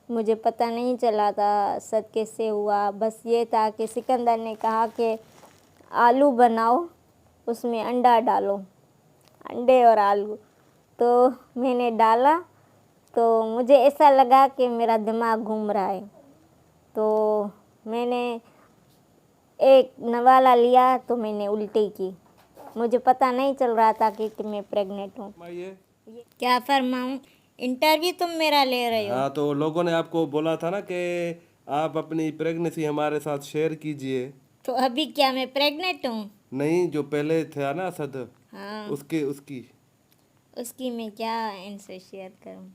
मुझे पता नहीं चला था सद कैसे हुआ। बस ये था कि सिकंदर ने कहा कि आलू बनाओ, उसमें अंडा डालो, अंडे और आलू। तो मैंने डाला तो मुझे ऐसा लगा कि मेरा दिमाग घूम रहा है। तो मैंने एक नवाला लिया तो मैंने उल्टी की। मुझे पता नहीं चल रहा था कि मैं प्रेग्नेंट हूँ। क्या फरमाऊँ? इंटरव्यू तुम मेरा ले रहे हो? हाँ, तो लोगों ने आपको बोला था ना कि आप अपनी प्रेगनेंसी हमारे साथ शेयर कीजिए। तो अभी क्या मैं प्रेग्नेंट हूँ? नहीं, जो पहले था ना सद, हाँ, उसके उसकी उसकी मैं क्या इनसे शेयर करूँ?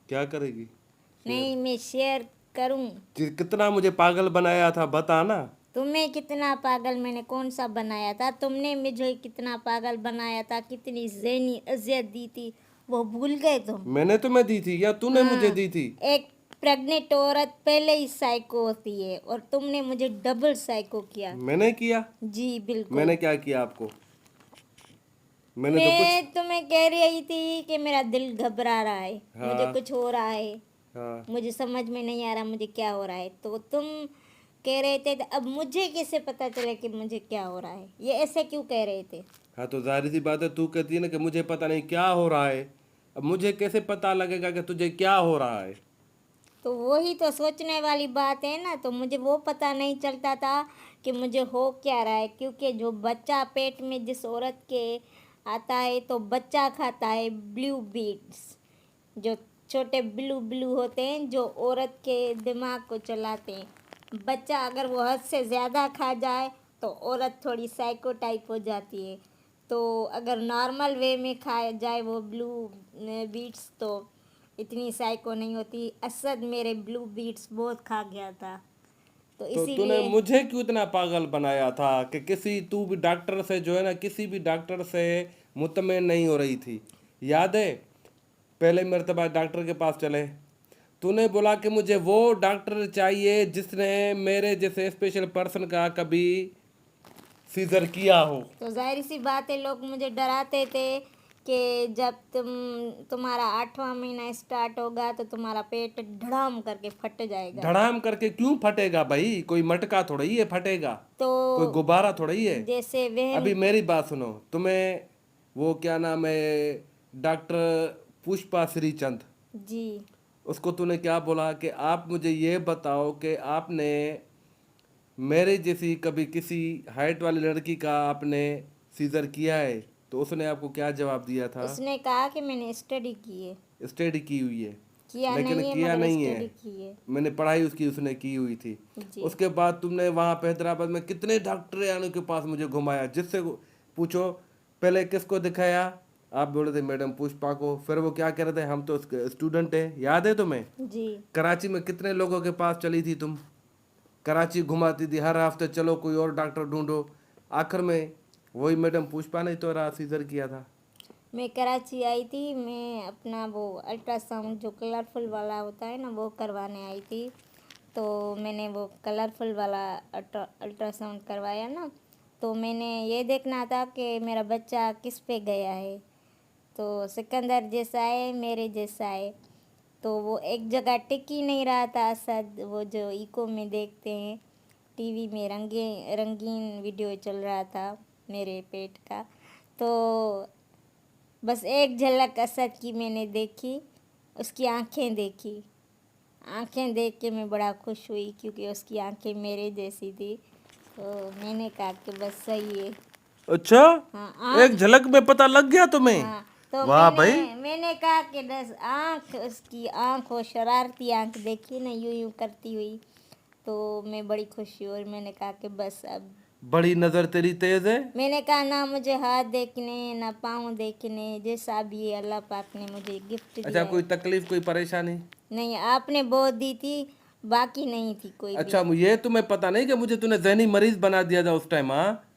क्या करेगी शेयर? नहीं, मैं शेयर करूँ। कितना मुझे पागल बनाया था बता ना। तुम्हें कितना पागल मैंने कौन सा बनाया था? तुमने मुझे कितना पागल बनाया था, कितनी ज़हनी अजियत दी थी, वो भूल गए तुम? मैंने तुम्हें दी थी या तूने मुझे हाँ, दी थी? एक प्रेग्नेंट औरत पहले ही साइको होती है और तुमने मुझे डबल साइको किया। मैंने किया? जी बिल्कुल। मैंने क्या किया आपको? मैंने तो कुछ। मैं तुम्हें कह रही थी कि मेरा दिल घबरा रहा है, मुझे हाँ। कुछ हो रहा है, हाँ, मुझे समझ में नहीं आ रहा मुझे क्या हो रहा है। तो तुम कह रहे थे तो अब मुझे कैसे पता चले कि मुझे क्या हो रहा है? ये ऐसे क्यों कह रहे थे? हाँ, तो जाहिर सी बात है, तू कहती है ना कि मुझे पता नहीं क्या हो रहा है। अब मुझे कैसे पता लगेगा कि तुझे क्या हो रहा है? तो वही तो सोचने वाली बात है ना। तो मुझे वो पता नहीं चलता था कि मुझे हो क्या रहा है, क्योंकि जो बच्चा पेट में जिस औरत के आता है तो बच्चा खाता है ब्लू बीट्स, जो छोटे ब्लू ब्लू होते हैं जो औरत के दिमाग को चलाते हैं। बच्चा अगर वो हद से ज़्यादा खा जाए तो औरत थोड़ी साइको टाइप हो जाती है। तो अगर नॉर्मल वे में खाया जाए वो ब्लू बीट्स तो इतनी साइको नहीं होती। असद मेरे ब्लू बीट्स बहुत खा गया था, तो तो तूने इसीलिए। मुझे क्यों इतना पागल बनाया था कि किसी तू भी डॉक्टर से जो है ना, किसी भी डॉक्टर से मुतमिन नहीं हो रही थी? याद है, पहले मर्तबा डॉक्टर के पास चले, तूने बोला कि मुझे वो डॉक्टर चाहिए जिसने मेरे जैसे स्पेशल पर्सन का कभी सीजर किया हो। तो जाहिर सी बात है, लोग मुझे डराते थे कि जब तुम्हारा 8वां महीना स्टार्ट होगा तो तुम्हारा पेट धड़ाम करके फट जाएगा। धड़ाम करके क्यों फटेगा भाई? कोई मटका थोड़ा ही है फटेगा, कोई तो गुब्बारा थोड़ा ही है। जैसे वहन। अभी मेरी बात सुनो, तुम्हें वो क्या नाम है, डॉक्टर पुष्पा श्रीचंद, जी। उसको तूने क्या बोला कि आप मुझे ये बताओ कि आपने मेरे जैसी कभी किसी हाइट वाली लड़की का आपने सीजर किया है? तो उसने आपको क्या जवाब दिया था? उसने कहा कि मैंने स्टडी की है। स्टडी की हुई है, किया लेकिन नहीं है किया मगर नहीं है। स्टडी की है। मैंने पढ़ाई उसकी उसने की हुई थी। जी। उसके बाद तुमने वहाँ पे हैदराबाद में कितने डॉक्टर यानी के पास मुझे घुमाया, जिससे पूछो पहले किसको दिखाया? आप बोले थे मैडम पुष्पा को। फिर वो क्या कह रहे थे, हम तो स्टूडेंट है, याद है तुम्हें? जी। कराची में कितने लोगों के पास चली थी तुम, कराची घुमाती थी हर हफ्ते, चलो कोई और डॉक्टर ढूंढो। आखिर में वही मैडम पुष्पा ने तो सीजर किया था। मैं कराची आई थी, मैं अपना वो अल्ट्रासाउंड जो कलरफुल वाला होता है ना वो करवाने आई थी। तो मैंने वो कलरफुल वाला अल्ट्रासाउंड करवाया ना, तो मैंने ये देखना था कि मेरा बच्चा किस पे गया है। तो सिकंदर जैसा है, मेरे जैसा है। तो वो एक जगह टिक ही नहीं रहा था असद। वो जो इको में देखते हैं टीवी में रंगीन वीडियो चल रहा था मेरे पेट का। तो बस एक झलक असद की मैंने देखी, उसकी आंखें देखी। आंखें देख के मैं बड़ा खुश हुई क्योंकि उसकी आंखें मेरे जैसी थी। तो मैंने कहा कि बस सही है। अच्छा, हाँ एक झलक में पता लग गया तुम्हें? हाँ। तो वाह भाई। मैंने कहा कि बस आँख, उसकी आँख हो शरारती आँख देखी ना यूं यूं करती हुई, तो मैं बड़ी खुश हुई और मैंने कहा कि बस अब। बड़ी नजर तेरी तेज है। मैंने कहा ना मुझे हाथ देखने ना पाँव देखने, जैसा भी है अल्लाह पाक ने मुझे गिफ्ट अच्छा, दिया कोई है। तकलीफ कोई परेशानी? नहीं, आपने बहुत दी थी, बाकी नहीं थी कोई भी। अच्छा, ये तुम्हें पता नहीं कि मुझे तूने जहनी मरीज बना दिया था उस टाइम? हाँ,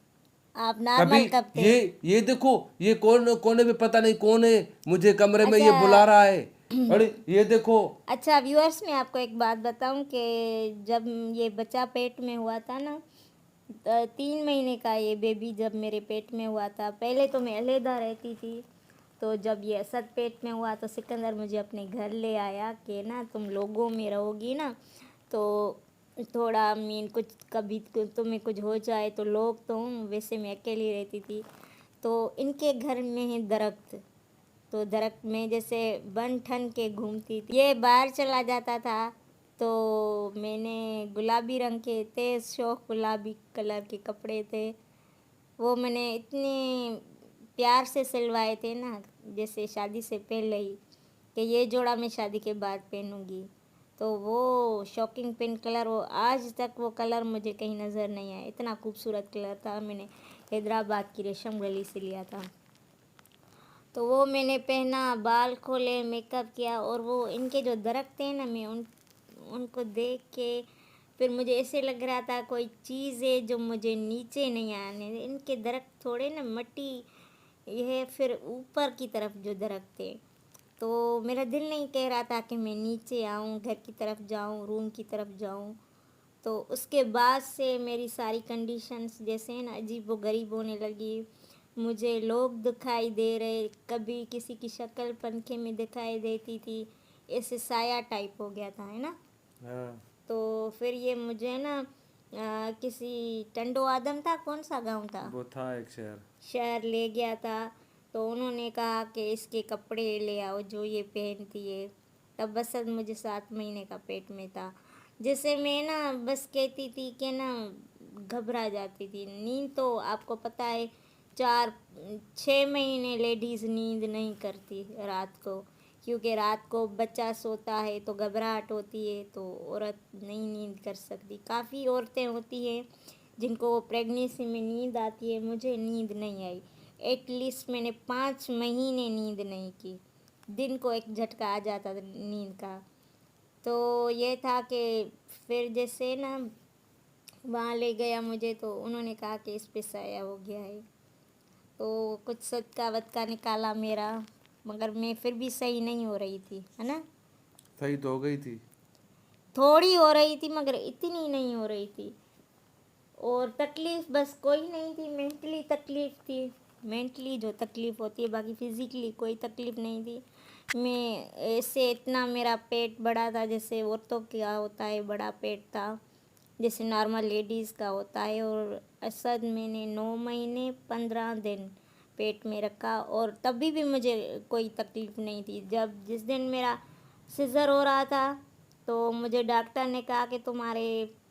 आप कभी नॉर्मल कब थे? ये देखो, ये कौन कोने में पता नहीं कौन है, मुझे कमरे में अच्छा। ये बुला रहा है। अरे ये देखो। अच्छा व्यूअर्स, मैं आपको एक बात बताऊं कि जब ये बच्चा पेट में हुआ था ना, 3 महीने का ये बेबी जब मेरे पेट में हुआ था, पहले तो मैं अलहदा रहती थी। तो जब ये असद पेट में हुआ तो सिकंदर मुझे अपने घर ले आया कि ना तुम लोगों में रहोगी ना तो थोड़ा मीन कुछ कभी तुम्हें कुछ हो जाए तो लोग तो वैसे मैं अकेली रहती थी। तो इनके घर में है दरख्त, तो दरख्त में जैसे बन ठन के घूमती थी। ये बाहर चला जाता था तो मैंने गुलाबी रंग के तेज शौक गुलाबी कलर के कपड़े थे, वो मैंने इतने प्यार से सिलवाए थे ना जैसे शादी से पहले ही कि ये जोड़ा मैं शादी के बाद पहनूंगी। तो वो शॉकिंग पिंक कलर, वो आज तक वो कलर मुझे कहीं नज़र नहीं आया, इतना खूबसूरत कलर था। मैंने हैदराबाद की रेशम गली से लिया था। तो वो मैंने पहना, बाल खोले, मेकअप किया, और वो इनके जो दरख्त थे ना मैं उनको देख के फिर मुझे ऐसे लग रहा था कोई चीज़ है जो मुझे नीचे नहीं आने दे। इनके दरख्त थोड़े ना मट्टी यह फिर ऊपर की तरफ जो दरख्त थे, तो मेरा दिल नहीं कह रहा था कि मैं नीचे आऊँ, घर की तरफ जाऊँ, रूम की तरफ जाऊँ। तो उसके बाद से मेरी सारी कंडीशंस जैसे हैं ना अजीब व गरीब होने लगी। मुझे लोग दिखाई दे रहे, कभी किसी की शक्ल पंखे में दिखाई देती थी, ऐसे साया टाइप हो गया था, है ना। हाँ। तो फिर ये मुझे ना किसी टंडो आदम था, कौन सा गांव था, वो था एक शहर। शहर ले गया था। तो उन्होंने कहा कि इसके कपड़े ले आओ जो ये पहनती है। तब बस अब मुझे 7 महीने का पेट में था। जैसे मैं ना बस कहती थी कि ना घबरा जाती थी। नींद तो आपको पता है 4-6 महीने लेडीज़ नींद नहीं करती रात को, क्योंकि रात को बच्चा सोता है तो घबराहट होती है, तो औरत नहीं नींद कर सकती। काफ़ी औरतें होती हैं जिनको प्रेगनेंसी में नींद आती है, मुझे नींद नहीं आई। एटलीस्ट मैंने 5 महीने नींद नहीं की, दिन को एक झटका आ जाता था नींद का। तो ये था कि फिर जैसे ना वहाँ ले गया मुझे, तो उन्होंने कहा कि इस पे साया हो गया है। तो कुछ सदका वदका निकाला मेरा, मगर मैं फिर भी सही नहीं हो रही थी, है ना। सही तो हो गई थी। थोड़ी हो रही थी मगर इतनी नहीं हो रही थी। और तकलीफ़ बस कोई नहीं थी, मेंटली तकलीफ़ थी। मेंटली जो तकलीफ़ होती है, बाकी फ़िज़िकली कोई तकलीफ़ नहीं थी। मैं ऐसे इतना मेरा पेट बड़ा था जैसे औरतों का होता है, बड़ा पेट था जैसे नॉर्मल लेडीज़ का होता है। और असद मैंने 9 महीने 15 दिन पेट में रखा और तभी भी मुझे कोई तकलीफ़ नहीं थी। जब जिस दिन मेरा सिज़र हो रहा था तो मुझे डॉक्टर ने कहा कि तुम्हारे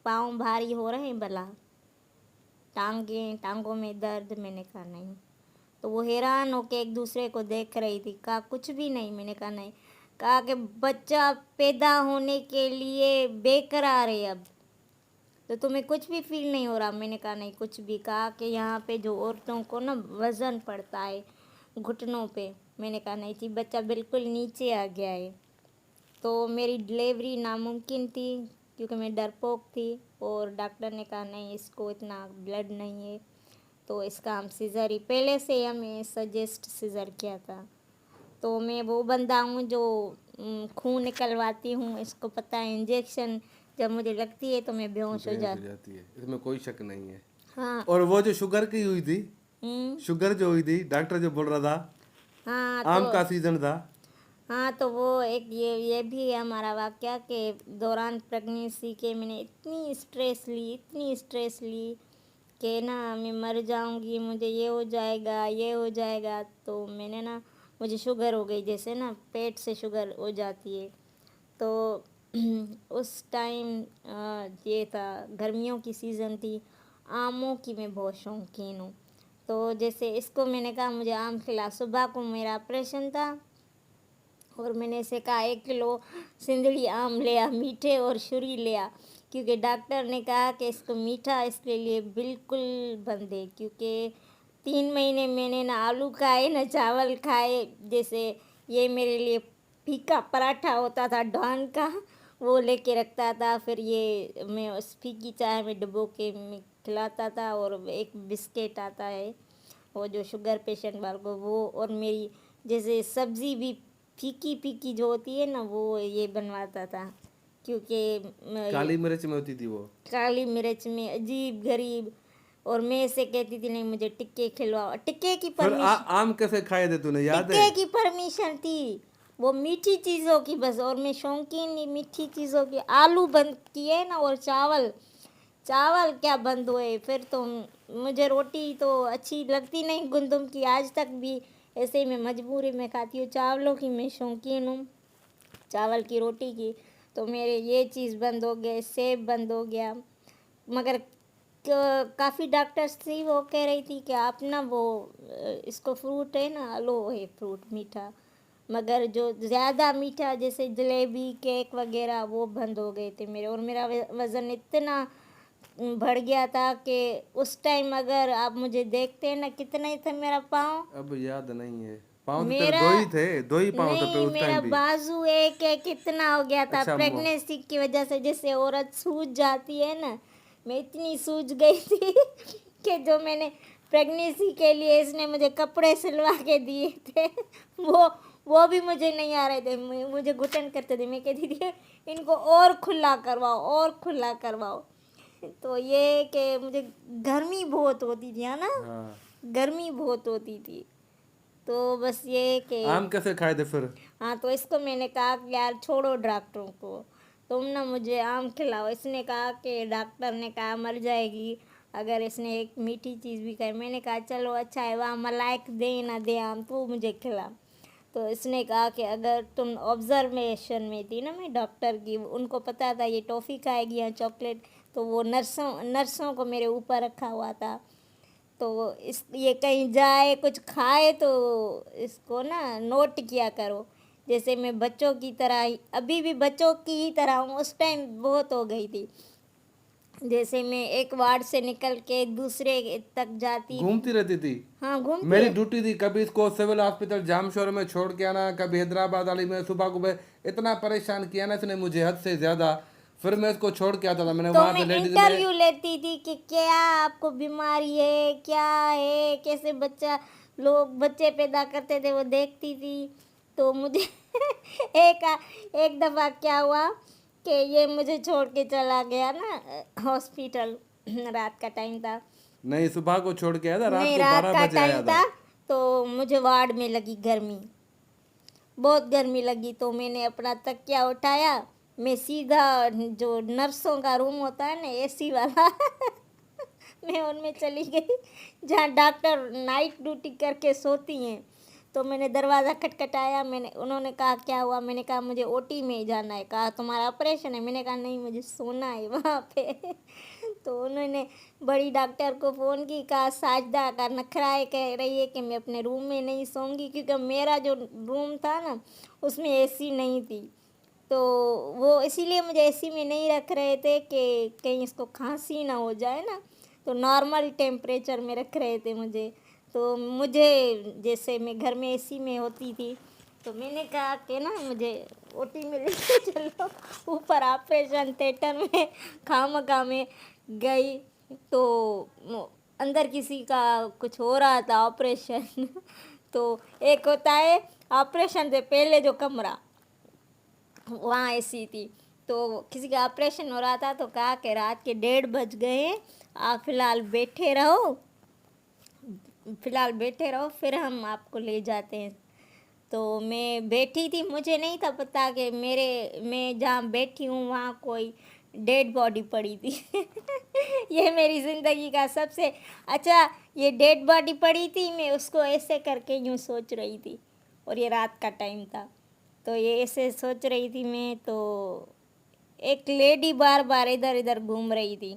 पाँव भारी हो रहे हैं भला, टांगों में दर्द। मैंने कहा नहीं। तो वो हैरान होके एक दूसरे को देख रही थी। कहा कुछ भी नहीं। मैंने कहा नहीं। कहा कि बच्चा पैदा होने के लिए बेकरार है अब, तो तुम्हें कुछ भी फील नहीं हो रहा। मैंने कहा नहीं कुछ भी। कहा कि यहाँ पे जो औरतों को ना वज़न पड़ता है घुटनों पे। मैंने कहा नहीं थी, बच्चा बिल्कुल नीचे आ गया है। तो मेरी डिलीवरी नामुमकिन थी क्योंकि मैं डरपोक थी, और डॉक्टर ने कहा नहीं इसको इतना ब्लड नहीं है, तो इसका हम सीज़र ही पहले से हमें सजेस्ट सीज़र किया था। तो मैं वो बंदा हूँ जो खून निकलवाती हूँ, इसको पता है। इंजेक्शन जब मुझे लगती है तो मैं बेहोश हो बेहोश हो जाती है, इसमें कोई शक नहीं है। हाँ। और वो जो शुगर की हुई थी, हम्म। शुगर जो हुई थी, डॉक्टर जो बोल रहा था हाँ आम तो का सीजन था। हाँ तो वो एक ये भी है हमारा वाक़या के दौरान प्रेगनेंसी के मैंने इतनी स्ट्रेस ली कि ना मैं मर जाऊंगी, मुझे ये हो जाएगा, ये हो जाएगा। तो मैंने ना मुझे शुगर हो गई, जैसे ना पेट से शुगर हो जाती है। तो उस टाइम ये था, गर्मियों की सीज़न थी, आमों की मैं बहुत शौकीन हूँ। तो जैसे इसको मैंने कहा मुझे आम खिला। सुबह को मेरा ऑपरेशन था और मैंने इसे कहा 1 किलो सिंदड़ी आम ले आ, मीठे और शुरी ले आ, क्योंकि डॉक्टर ने कहा कि इसको मीठा इसके लिए बिल्कुल बंद है। क्योंकि 3 महीने मैंने ना आलू खाए ना चावल खाए। जैसे ये मेरे लिए फीका पराठा होता था डॉन का, वो लेके रखता था, फिर ये मैं उस फीकी चाय में डुबो के मैं खिलाता था। और एक बिस्किट आता है वो जो शुगर पेशेंट वालों को, वो, और मेरी जैसे सब्ज़ी भी फीकी फीकी जो होती है ना, वो ये बनवाता था। क्योंकि काली मिर्च में होती थी वो। काली मिर्च में अजीब गरीब और मैं ऐसे कहती थी नहीं मुझे टिक्के खिलवाओ, टिक्के की फिर परमिशन, आम कैसे खाए थे तूने, याद है? टिक्के की परमिशन थी, वो मीठी चीज़ों की बस, और मैं शौकीन नहीं मीठी चीज़ों की। आलू बंद किए ना, और चावल, चावल क्या बंद हुए फिर तो। मुझे रोटी तो अच्छी लगती नहीं गंदम की, आज तक भी ऐसे ही मैं मजबूरी में खाती हूँ। चावलों की मैं शौकीन हूँ, चावल की रोटी की। तो मेरे ये चीज़ बंद हो गए, सेब बंद हो गया। मगर काफ़ी डॉक्टर्स थी, वो कह रही थी कि आप ना वो इसको फ्रूट है ना, लो है फ्रूट मीठा, मगर जो ज़्यादा मीठा जैसे जलेबी केक वगैरह वो बंद हो गए थे मेरे। और मेरा वज़न इतना बढ़ गया था कि उस टाइम अगर आप मुझे देखते हैं ना, कितना ही था मेरा पाँव, अब याद नहीं है। पाँव तो तेरे मेरा, दो ही थे, दो ही पाँव थे पे नहीं उस मेरा टाइम भी। बाजू एक है, कितना हो गया था अच्छा प्रेगनेंसी की वजह से, जैसे औरत सूज जाती है ना, मैं इतनी सूज गई थी कि जो मैंने प्रेगनेंसी के लिए इसने मुझे कपड़े सिलवा के दिए थे वो भी मुझे नहीं आ रहे थे, मुझे घुटन करते थे। मैं कहती थी इनको और खुला करवाओ, और खुला करवाओ। तो ये कि मुझे गर्मी बहुत होती थी, है ना, हाँ। गर्मी बहुत होती थी। तो बस ये कि आम कैसे खाए थे फिर? हाँ, तो इसको मैंने कहा कि यार छोड़ो डॉक्टरों को, तुम ना मुझे आम खिलाओ। इसने कहा कि डॉक्टर ने कहा मर जाएगी अगर इसने एक मीठी चीज़ भी खाई। मैंने कहा चलो अच्छा है, वहाँ मलाइक दे ना दे आम, तो मुझे खिला। तो इसने कहा कि अगर तुम ऑब्जर्वेशन में थी ना, मैं डॉक्टर की, उनको पता था ये टॉफ़ी खाएगी या चॉकलेट, तो वो नर्सों को मेरे ऊपर रखा हुआ था। तो इस ये कहीं जाए कुछ खाए तो इसको ना नोट किया करो, जैसे मैं बच्चों की तरह ही, अभी भी बच्चों की ही तरह हूँ, उस टाइम बहुत हो गई थी। जैसे मैं एक वार्ड से निकल के दूसरे तक जाती थी। घूमती रहती थी। हाँ, घूमती मेरी है। ड्यूटी थी, कभी इसको सिविल हॉस्पिटल जामशोर में छोड़ के आना, कभी हैदराबाद वाली में। सुबह को मैं इतना परेशान किया ना इसने मुझे हद से ज्यादा। फिर मैं इसको छोड़ के आता था, मैंने तो वहां मैं पे लेडीज में। इंटरव्यू लेती थी कि क्या आपको बीमारी है, क्या है, कैसे बच्चा, लोग बच्चे पैदा करते थे वो देखती थी। तो मुझे एक एक दफ़ा क्या हुआ कि ये मुझे छोड़ के चला गया ना हॉस्पिटल, रात का टाइम था, नहीं, सुबह को छोड़ के आया था, रात नहीं को रात 12 का बजे टाइम आया था। था। तो मुझे वार्ड में लगी गर्मी, बहुत गर्मी लगी, तो मैंने अपना तकिया उठाया, मैं सीधा जो नर्सों का रूम होता है ना एसी वाला मैं उनमें चली गई, जहाँ डॉक्टर नाइट ड्यूटी करके सोती हैं। तो मैंने दरवाज़ा खटखटाया, मैंने, उन्होंने कहा क्या हुआ, मैंने कहा मुझे ओटी में जाना है। कहा तुम्हारा ऑपरेशन है, मैंने कहा नहीं मुझे सोना है वहाँ पे तो उन्होंने बड़ी डॉक्टर को फ़ोन की, कहा साजदा का नखरा है, कह रही है कि मैं अपने रूम में नहीं सोऊंगी, क्योंकि मेरा जो रूम था ना उसमें एसी नहीं थी। तो वो इसीलिए मुझे एसी में नहीं रख रहे थे कि कहीं इसको खांसी ना हो जाए ना, तो नॉर्मल टेम्परेचर में रख रहे थे मुझे। तो मुझे, जैसे मैं घर में एसी में होती थी, तो मैंने कहा कि ना मुझे ओटी में लेके चलो, ऊपर ऑपरेशन थिएटर में खामखा में गई। तो अंदर किसी का कुछ हो रहा था ऑपरेशन तो एक होता है ऑपरेशन से पहले जो कमरा, वहाँ एसी थी, तो किसी का ऑपरेशन हो रहा था, तो कहा कि रात के 1:30 बज गए हैं, आप फ़िलहाल बैठे रहो, फिर हम आपको ले जाते हैं। तो मैं बैठी थी, मुझे नहीं था पता कि मैं जहाँ बैठी हूँ वहाँ कोई डेड बॉडी पड़ी थी ये मेरी ज़िंदगी का सबसे अच्छा, ये डेड बॉडी पड़ी थी, मैं उसको ऐसे करके यूँ सोच रही थी, और ये रात का टाइम था। तो ये ऐसे सोच रही थी मैं, तो एक लेडी बार बार इधर इधर घूम रही थी।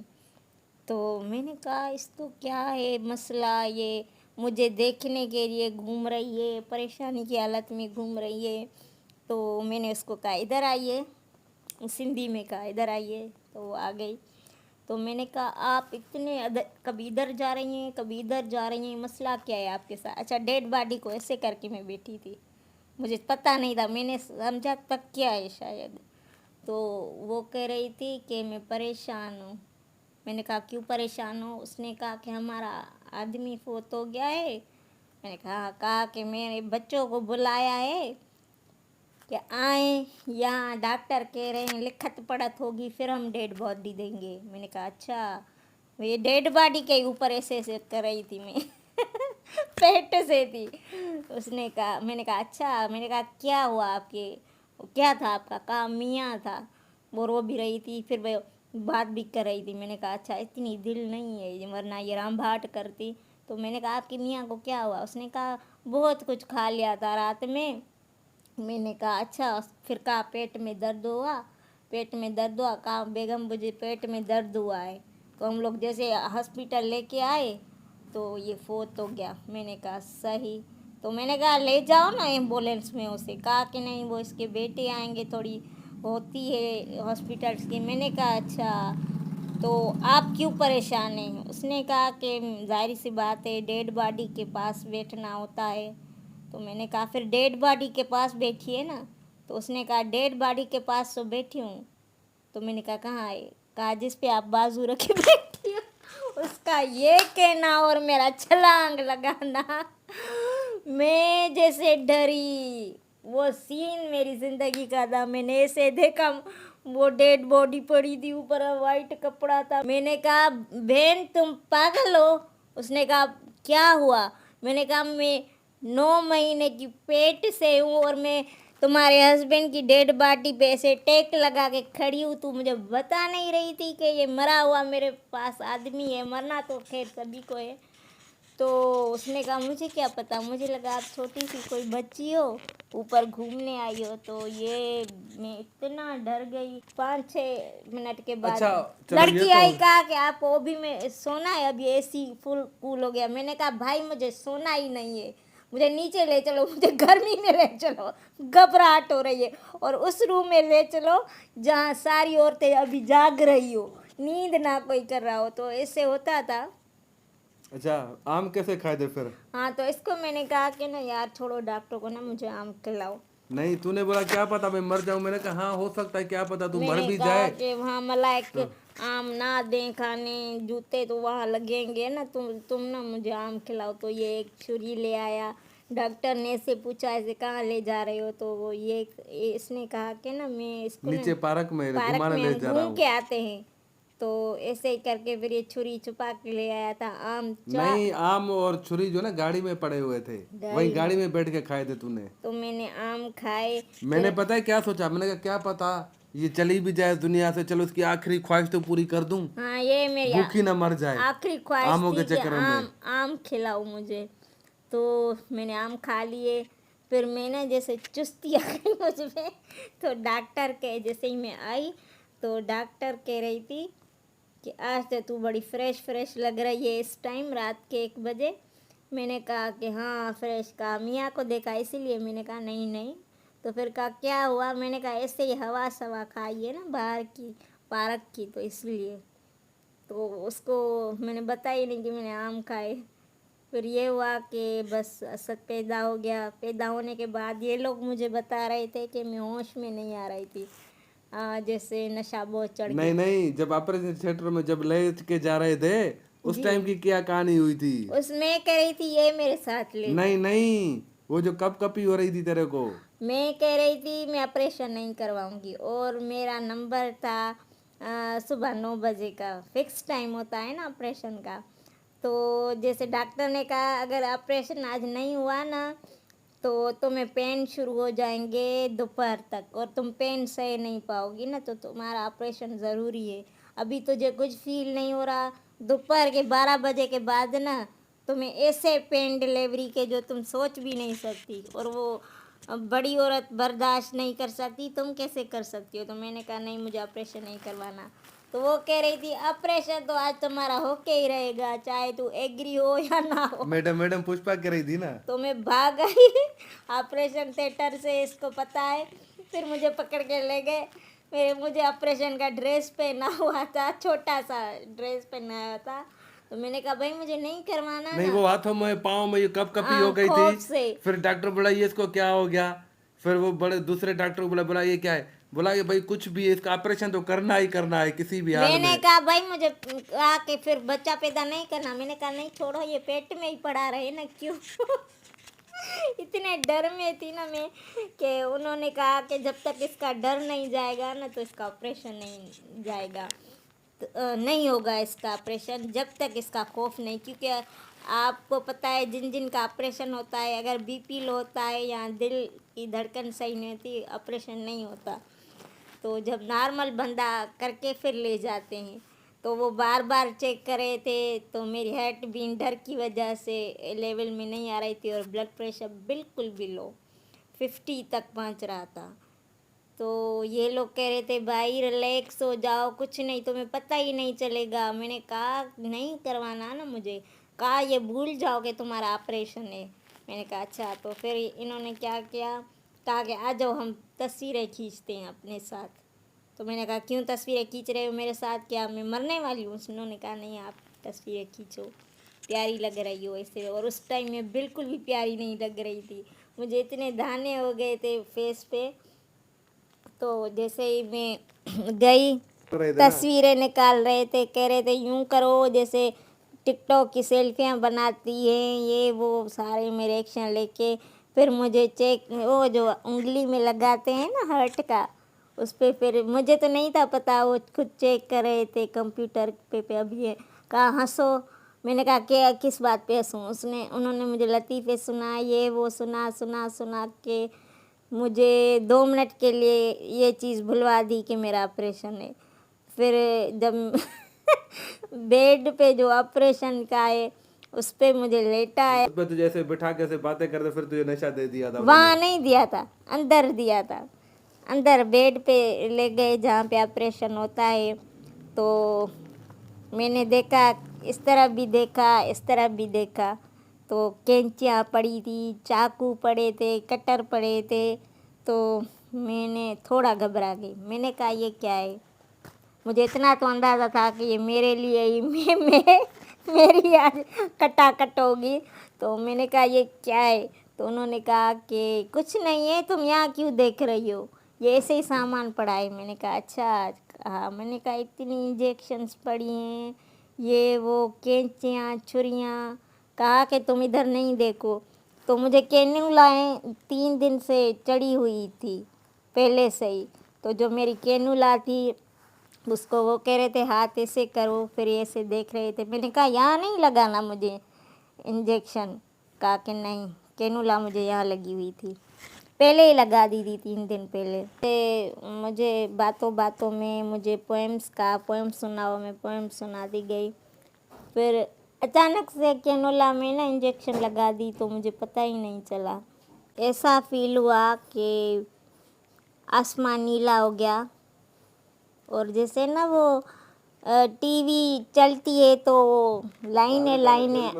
तो मैंने कहा इसको क्या है मसला, ये मुझे देखने के लिए घूम रही है, परेशानी की हालत में घूम रही है। तो मैंने उसको कहा इधर आइए, सिंधी में कहा इधर आइए, तो वो आ गई। तो मैंने कहा आप इतने कभी इधर जा रही हैं, कभी इधर जा रही हैं, मसला क्या है आपके साथ। अच्छा, डेड बॉडी को ऐसे करके मैं बैठी थी, मुझे पता नहीं था, मैंने समझा तक क्या है शायद। तो वो कह रही थी कि मैं परेशान हूँ। मैंने कहा क्यों परेशान हो, उसने कहा कि हमारा आदमी फोत हो गया है। मैंने कहा कि मेरे बच्चों को बुलाया है कि आए, यहाँ डॉक्टर कह रहे हैं लिखत पढ़त होगी फिर हम डेड बॉडी देंगे। मैंने कहा अच्छा, ये डेड बॉडी के ऊपर ऐसे ऐसे कर रही थी मैं पेट से थी। उसने कहा, मैंने कहा अच्छा, मैंने कहा क्या हुआ आपके, क्या था आपका, कहा मियाँ था। वो रो भी रही थी, फिर वो बात भी कर रही थी। मैंने कहा अच्छा इतनी दिल नहीं है, वरना ये राम भाट करती। तो मैंने कहा आपकी मियाँ को क्या हुआ, उसने कहा बहुत कुछ खा लिया था रात में। मैंने कहा अच्छा, फिर कहा पेट में दर्द हुआ, पेट में दर्द हुआ, कहा बेगम मुझे पेट में दर्द हुआ है। तो हम लोग जैसे हॉस्पिटल लेके आए तो ये फोत हो गया। मैंने कहा सही। तो मैंने कहा ले जाओ ना एम्बुलेंस में उसे। कहा कि नहीं वो इसके बेटे आएंगे, थोड़ी होती है हॉस्पिटल्स की। मैंने कहा अच्छा तो आप क्यों परेशान हैं। उसने कहा कि जाहिर सी बात है डेड बॉडी के पास बैठना होता है। तो मैंने कहा फिर डेड बॉडी के पास बैठिए ना। तो उसने कहा डेड बॉडी के पास तो बैठी हूँ। तो मैंने कहा कहाँ है, कहा जिस पे आप बाजू रखे बैठी हो। उसका ये कहना और मेरा छलांग लगाना, मैं जैसे डरी। वो सीन मेरी जिंदगी का था। मैंने ऐसे देखा, वो डेड बॉडी पड़ी थी, ऊपर वाइट कपड़ा था। मैंने कहा बहन तुम पागल हो। उसने कहा क्या हुआ। मैंने कहा मैं 9 महीने की पेट से हूँ और मैं तुम्हारे हस्बैंड की डेड बॉडी पे ऐसे टेक लगा के खड़ी हूँ। तू मुझे बता नहीं रही थी कि ये मरा हुआ मेरे पास आदमी है। मरना तो खैर सभी को है। तो उसने कहा मुझे क्या पता, मुझे लगा आप छोटी सी कोई बच्ची हो, ऊपर घूमने आई हो। तो ये मैं इतना डर गई। 5-6 मिनट के बाद अच्छा चलो ये लड़की तो आई, कहा कि आप वो भी में सोना है, अब ये एसी फुल कूल हो गया। मैंने कहा भाई मुझे सोना ही नहीं है, मुझे नीचे ले चलो, मुझे गर्मी में ले चलो, घबराहट हो रही है। और उस रूम में ले चलो जहाँ सारी औरतें अभी जाग रही हो, नींद ना कोई कर रहा हो। तो ऐसे होता था। अच्छा आम कैसे खाए थे फिर? हाँ तो इसको मैंने कहा कि ना यार छोड़ो डॉक्टर को ना, मुझे आम खिलाओ। नहीं तूने बोला क्या पता मैं मर जाऊं। मैंने कहा हाँ हो सकता है, क्या पता तू मर मैंने भी कहा जाए। कि वहाँ मलाइक तो आम ना दें खाने, जूते तो वहाँ लगेंगे ना, तुम ना मुझे आम खिलाओ। तो ये एक छुरी ले आया। डॉक्टर ने ऐसे पूछा ऐसे कहाँ ले जा रहे हो। तो वो ये इसने कहा कि ना मैं इसको ना नीचे पार्क में पार्क घुमाने में ले हम जा रहा घूम हूँ। के आते हैं। तो ऐसे ही करके फिर ये छुरी छुपा के ले आया था आम नहीं आम और छुरी जो ना गाड़ी में पड़े हुए थे, वही गाड़ी गाड़ी में। में बैठ के खाए थे तूने। तो मैंने आम खाए। मैंने फिर पता है क्या सोचा, मैंने कहा क्या पता ये चली भी जाए दुनिया से, चलो उसकी आखिरी ख्वाहिश तो पूरी कर दूं, हाँ ये मेरी भूखी ना मर जाए आखिरी ख्वाहिश आमों के थी कि चक्कर में। आम आम खिलाओ मुझे। तो मैंने आम खा लिए। फिर मैंने जैसे चुस्ती आ गई मुझ में। तो डॉक्टर के जैसे ही मैं आई तो डॉक्टर कह रही थी कि आज तो तू बड़ी फ्रेश फ्रेश लग रही है इस टाइम रात के 1 बजे। मैंने कहा कि हाँ फ्रेश। कहा मियाँ को देखा इसीलिए। मैंने कहा नहीं नहीं। तो फिर कहा क्या हुआ। मैंने कहा ऐसे ही हवा सवा खाई है ना बाहर की, पार्क की, तो इसलिए। तो उसको मैंने बताया ही नहीं कि मैंने आम खाए। फिर ये हुआ कि बस असद पैदा हो गया। पैदा होने के बाद ये लोग मुझे बता रहे थे कि मैं होश में नहीं आ रही थी, जैसे नशा बहुत चढ़ नहीं गया। नहीं जब ऑपरेशन थिएटर में जब ले के जा रहे थे उस जी टाइम की क्या कहानी हुई थी? उसमें कह रही थी ये मेरे साथ ले जाओ। नहीं नहीं वो जो कप कपी हो रही थी तेरे को। मैं कह रही थी मैं ऑपरेशन नहीं करवाऊंगी। और मेरा नंबर था सुबह 9 बजे का, फिक्स टाइम होता है ना ऑपरेशन का। तो जैसे डॉक्टर ने कहा अगर ऑपरेशन आज नहीं हुआ ना तो तुम्हें पेन शुरू हो जाएंगे दोपहर तक, और तुम पेन सह नहीं पाओगी ना, तो तुम्हारा ऑपरेशन ज़रूरी है। अभी तुझे कुछ फील नहीं हो रहा, दोपहर के 12 बजे के बाद ना तुम्हें ऐसे पेन डिलीवरी के जो तुम सोच भी नहीं सकती। और वो अब बड़ी औरत बर्दाश्त नहीं कर सकती, तुम कैसे कर सकती हो। तो मैंने कहा नहीं मुझे ऑपरेशन नहीं करवाना। तो वो कह रही थी ऑपरेशन तो आज तुम्हारा होके ही रहेगा, चाहे तू एग्री हो या ना हो। मैडम मैडम पुष्पा कह रही थी ना। तो मैं भाग आई ऑपरेशन थिएटर से, इसको पता है। फिर मुझे पकड़ के ले गए। मुझे ऑपरेशन का ड्रेस पहना हुआ था, छोटा सा ड्रेस पहना हुआ था। तो मैंने कहा भाई मुझे नहीं करवाना नहीं ना, वो हाथों में पाँव में ये कप कपी हो गई थी। खौफ से। फिर डॉक्टर बोला ये इसको क्या हो गया। फिर वो बड़े दूसरे डॉक्टर को बोला, बोला ये क्या है, बोला ये भाई कुछ भी है, इसका ऑपरेशन तो करना ही करना है किसी भी हाल मैंने में। कहा भाई मुझे कहा कि फिर बच्चा पैदा नहीं करना। मैंने कहा नहीं छोड़ो, ये पेट में ही पड़ा रहे ना, क्यों। इतने डर में थी ना मैं कि उन्होंने कहा कि जब तक इसका डर नहीं जाएगा ना तो इसका ऑपरेशन नहीं जाएगा। नहीं होगा इसका ऑपरेशन जब तक इसका खौफ नहीं, क्योंकि आपको पता है जिन जिन का ऑपरेशन होता है, अगर बीपी लो होता है या दिल की धड़कन सही नहीं होती, ऑपरेशन नहीं होता। तो जब नॉर्मल बंदा करके फिर ले जाते हैं, तो वो बार बार चेक कर रहे थे, तो मेरी हार्ट बीट डर की वजह से लेवल में नहीं आ रही थी और ब्लड प्रेशर बिल्कुल भी लो 50 तक पहुंच रहा था। तो ये लोग कह रहे थे भाई रिलैक्स हो जाओ, कुछ नहीं, तुम्हें पता ही नहीं चलेगा। मैंने कहा नहीं करवाना ना मुझे, कहा ये भूल जाओ कि तुम्हारा ऑपरेशन है। मैंने कहा अच्छा। तो फिर इन्होंने क्या किया, कहा कि आ जाओ हम तस्वीरें खींचते हैं अपने साथ। तो मैंने कहा क्यों तस्वीरें खींच रहे हो मेरे साथ, क्या मैं मरने वाली हूँ? उन्होंने कहा नहीं, आप तस्वीरें खींचो, प्यारी लग रही हो ऐसे। और उस टाइम में बिल्कुल भी प्यारी नहीं लग रही थी, मुझे इतने दाने हो गए थे फेस पे। तो जैसे ही मैं गई, कर रहे थे ना। तस्वीरें निकाल रहे थे, कह रहे थे यूं करो जैसे टिकटॉक की सेल्फियां बनाती हैं, ये वो सारे मेरे एक्शन लेके। फिर मुझे चेक, वो जो उंगली में लगाते हैं ना हार्ट का, उस पे फिर मुझे तो नहीं था पता, वो खुद चेक कर रहे थे कंप्यूटर पे अभी। कहा हंसो। मैंने कहा क्या, किस बात पे हंसूं? उन्होंने मुझे लतीफ़े सुना, ये वो सुना सुना सुना के मुझे 2 मिनट के लिए ये चीज़ भुलवा दी कि मेरा ऑपरेशन है। फिर जब बेड पे जो ऑपरेशन का है उस पे मुझे लेटा है, उस पे तो जैसे बिठा के ऐसे बातें करते, फिर तुझे नशा दे दिया था वहाँ उन्होंने। नहीं दिया था, अंदर दिया था। अंदर बेड पे ले गए जहाँ पे ऑपरेशन होता है। तो मैंने देखा, इस तरफ भी देखा, इस तरफ भी देखा, तो कैंचियाँ पड़ी थी, चाकू पड़े थे, कटर पड़े थे। तो मैंने थोड़ा घबरा गई। मैंने कहा ये क्या है? मुझे इतना तो अंदाज़ा था कि ये मेरे लिए ही मेरी आज कटाकट होगी। तो मैंने कहा ये क्या है? तो उन्होंने कहा कि कुछ नहीं है, तुम यहाँ क्यों देख रही हो, ये ऐसे ही सामान पड़ा है। मैंने कहा अच्छा। हाँ, मैंने कहा इतनी इंजेक्शन्स पड़ी हैं, ये वो कैंचियाँ छुरियाँ। कहा कि तुम इधर नहीं देखो। तो मुझे कैन्युलाएँ 3 दिन से चढ़ी हुई थी पहले से ही। तो जो मेरी कैन्युला थी उसको वो कह रहे थे हाथ ऐसे करो, फिर ऐसे देख रहे थे। मैंने कहा यहाँ नहीं लगाना मुझे इंजेक्शन। कहा कि नहीं, कैनुला मुझे यहाँ लगी हुई थी, पहले ही लगा दी थी 3 दिन पहले। मुझे बातों बातों में मुझे पोएम सुनाओ, मैं पोएम सुनाती गई। फिर अचानक से कैनुला में ना इंजेक्शन लगा दी, तो मुझे पता ही नहीं चला। ऐसा फील हुआ कि आसमान नीला हो गया। और जैसे ना वो टीवी चलती है तो लाइनें लाइनें,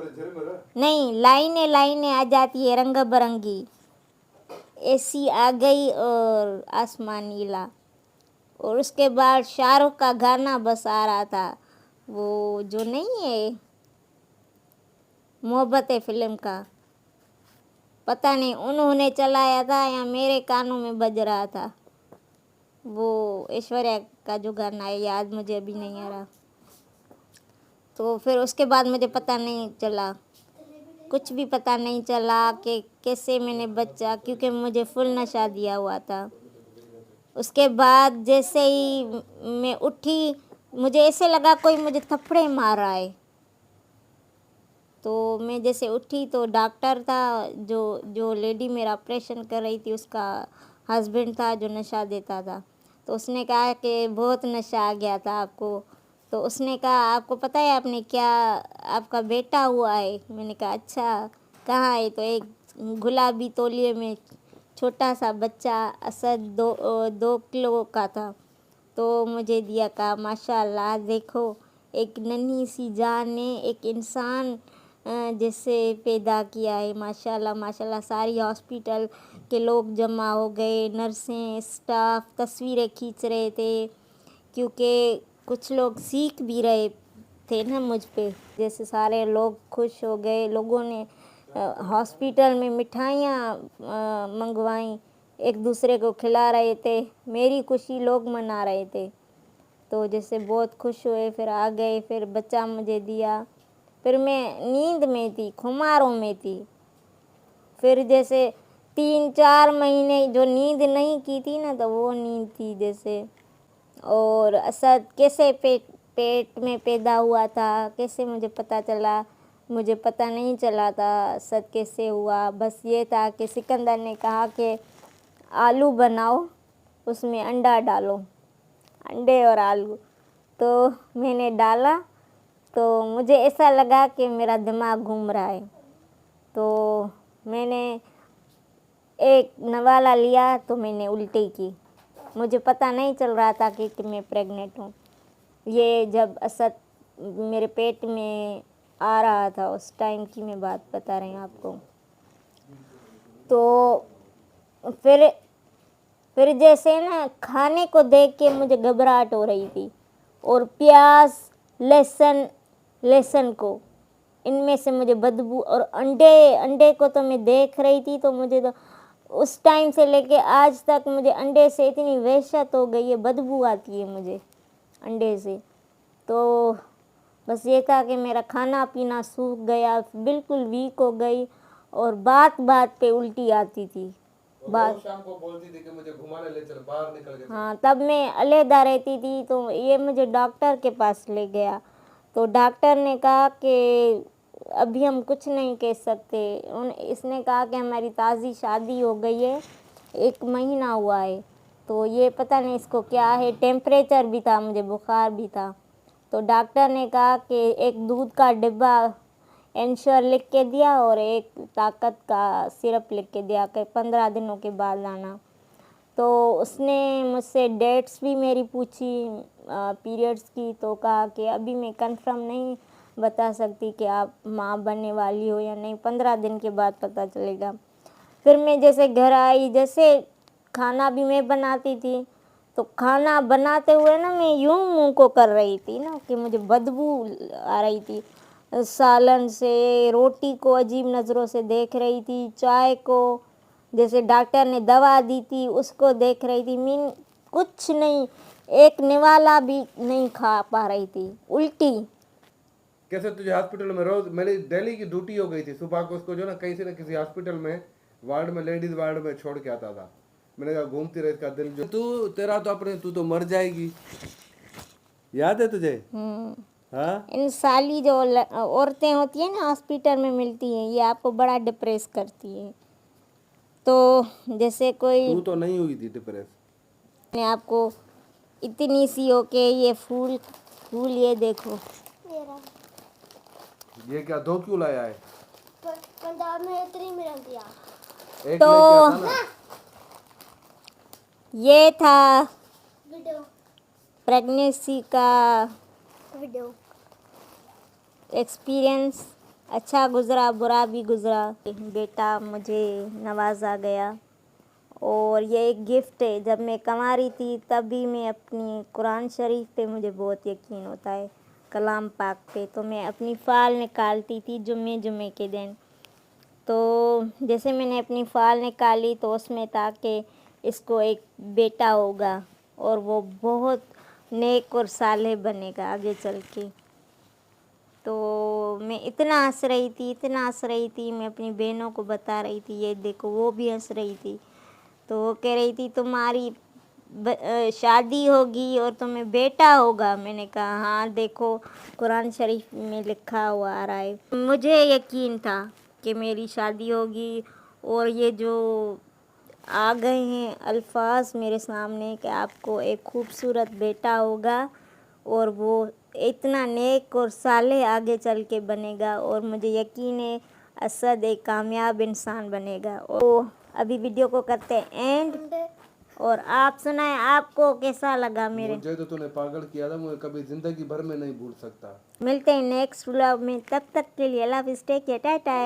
नहीं, लाइनें लाइनें आ जाती है रंग बिरंगी, ऐसी आ गई और आसमान नीला। और उसके बाद शाहरुख का गाना बस आ रहा था, वो जो नहीं है मोहब्बत है फिल्म का, पता नहीं उन्होंने चलाया था या मेरे कानों में बज रहा था। वो ऐश्वर्या का जो गाना है, याद मुझे अभी नहीं आ रहा। तो फिर उसके बाद मुझे पता नहीं चला, कुछ भी पता नहीं चला कि कैसे मैंने बचा, क्योंकि मुझे फुल नशा दिया हुआ था। उसके बाद जैसे ही मैं उठी, मुझे ऐसे लगा कोई मुझे थप्पड़े मार रहा है। तो मैं जैसे उठी तो डॉक्टर था, जो लेडी मेरा ऑपरेशन कर रही थी, उसका हस्बैंड था जो नशा देता था। तो उसने कहा कि बहुत नशा आ गया था आपको। तो उसने कहा आपको पता है आपने क्या, आपका बेटा हुआ है? मैंने कहा अच्छा, कहाँ है? तो एक गुलाबी तौलिए में छोटा सा बच्चा असद 2 किलो का था, तो मुझे दिया। कहा माशाल्लाह, देखो एक नन्ही सी जान ने एक इंसान जैसे पैदा किया है, माशाल्लाह माशाल्लाह। सारी हॉस्पिटल के लोग जमा हो गए, नर्सें, स्टाफ तस्वीरें खींच रहे थे, क्योंकि कुछ लोग सीख भी रहे थे ना मुझ पे। जैसे सारे लोग खुश हो गए, लोगों ने हॉस्पिटल में मिठाइयाँ मंगवाई, एक दूसरे को खिला रहे थे, मेरी खुशी लोग मना रहे थे। तो जैसे बहुत खुश हुए, फिर आ गए, फिर बच्चा मुझे दिया। फिर मैं नींद में थी, खुमारों में थी। फिर जैसे 3-4 महीने जो नींद नहीं की थी ना, तो वो नींद थी जैसे। और असद कैसे पेट में पैदा हुआ था, कैसे मुझे पता चला, मुझे पता नहीं चला था सच कैसे हुआ। बस ये था कि सिकंदर ने कहा कि आलू बनाओ, उसमें अंडा डालो, अंडे और आलू। तो मैंने डाला तो मुझे ऐसा लगा कि मेरा दिमाग घूम रहा है। तो मैंने एक नवाला लिया तो मैंने उल्टी की। मुझे पता नहीं चल रहा था कि मैं प्रेग्नेंट हूँ। ये जब असद मेरे पेट में आ रहा था उस टाइम की मैं बात बता रही हूँ आपको। तो फिर जैसे ना खाने को देख के मुझे घबराहट हो रही थी। और प्याज, लहसुन को इनमें से मुझे बदबू, और अंडे को तो मैं देख रही थी। तो मुझे तो उस टाइम से लेके आज तक मुझे अंडे से इतनी वहशत हो गई है, बदबू आती है मुझे अंडे से। तो बस ये था कि मेरा खाना पीना सूख गया, बिल्कुल वीक हो गई, और बात बात पे उल्टी आती थी। रोज शाम को बोलती थी कि मुझे घुमाने ले चल, बाहर निकल के चल। हाँ, तब मैं अलहदा रहती थी। तो ये मुझे डॉक्टर के पास ले गया। तो डॉक्टर ने कहा कि अभी हम कुछ नहीं कह सकते। इसने कहा कि हमारी ताज़ी शादी हो गई है, 1 महीना हुआ है, तो ये पता नहीं इसको क्या है। टेम्परेचर भी था, मुझे बुखार भी था। तो डॉक्टर ने कहा कि एक दूध का डिब्बा एंश्योर लिख के दिया और एक ताकत का सिरप लिख के दिया कि 15 दिनों के बाद लाना। तो उसने मुझसे डेट्स भी मेरी पूछी पीरियड्स की। तो कहा कि अभी मैं कंफर्म नहीं बता सकती कि आप माँ बनने वाली हो या नहीं, 15 दिन के बाद पता चलेगा। फिर मैं जैसे घर आई, जैसे खाना भी मैं बनाती थी, तो खाना बनाते हुए ना मैं यूं मुंह को कर रही थी ना कि मुझे बदबू आ रही थी। सालन से रोटी को अजीब नज़रों से देख रही थी, चाय को जैसे डॉक्टर ने दवा दी थी उसको देख रही थी। मीन कुछ नहीं, एक निवाला भी नहीं खा पा रही थी, उल्टी। कैसे तुझे हॉस्पिटल में रोज, मेरी डेली की ड्यूटी हो गई थी सुबह को उसको जो ना कहीं से ना किसी हॉस्पिटल में वार्ड में, लेडीज वार्ड में छोड़ के आता था। मैंने कहा घूमती रही, इसका दिल जो तू तेरा तो अपने, तू तो मर जाएगी। याद है तुझे? हाँ, इन साली जो औरतें होती है ना हॉस्पिटल में मिलती हैं, ये आपको बड़ा डिप्रेस करती है। तो जैसे कोई तू तो नहीं हुई थी डिप्रेस। ने आपको इतनी सी हो के ये फूल ये देखो, ये क्या 2 क्यों लाया है? पंजाब में इतनी मिलती है। एक तो लेके आता ना। ये था वीडियो प्रेगनेंसी का वीडियो एक्सपीरियंस। अच्छा गुज़रा, बुरा भी गुज़रा। बेटा मुझे नवाजा गया, और ये एक गिफ्ट है। जब मैं कमा रही थी तब भी मैं अपनी कुरान शरीफ पे मुझे बहुत यकीन होता है, कलाम पाक पे। तो मैं अपनी फ़ाल निकालती थी जुम्मे के दिन। तो जैसे मैंने अपनी फ़ाल निकाली तो उसमें था कि इसको एक बेटा होगा और वो बहुत नेक और सालेह बनेगा आगे चल के। तो मैं इतना हंस रही थी, मैं अपनी बहनों को बता रही थी, ये देखो, वो भी हंस रही थी। तो वो कह रही थी तुम्हारी शादी होगी और तुम्हें बेटा होगा। मैंने कहा हाँ देखो कुरान शरीफ में लिखा हुआ आ रहा है। मुझे यकीन था कि मेरी शादी होगी, और ये जो आ गए हैं अल्फाज मेरे सामने कि आपको एक खूबसूरत बेटा होगा और वो इतना नेक और सालेह आगे चल के बनेगा, और मुझे यकीन है असद एक कामयाब इंसान बनेगा। और अभी वीडियो को करते हैं एंड, और आप सुनाएं आपको कैसा लगा मेरे। मुझे तो तूने पागल किया था, मुझे कभी जिंदगी भर में नहीं भूल सकता। मिलते हैं नेक्स्ट व्लॉग में, तब तक के लिए अल्लाह हाफ़िज़, टेक केयर, टाटा।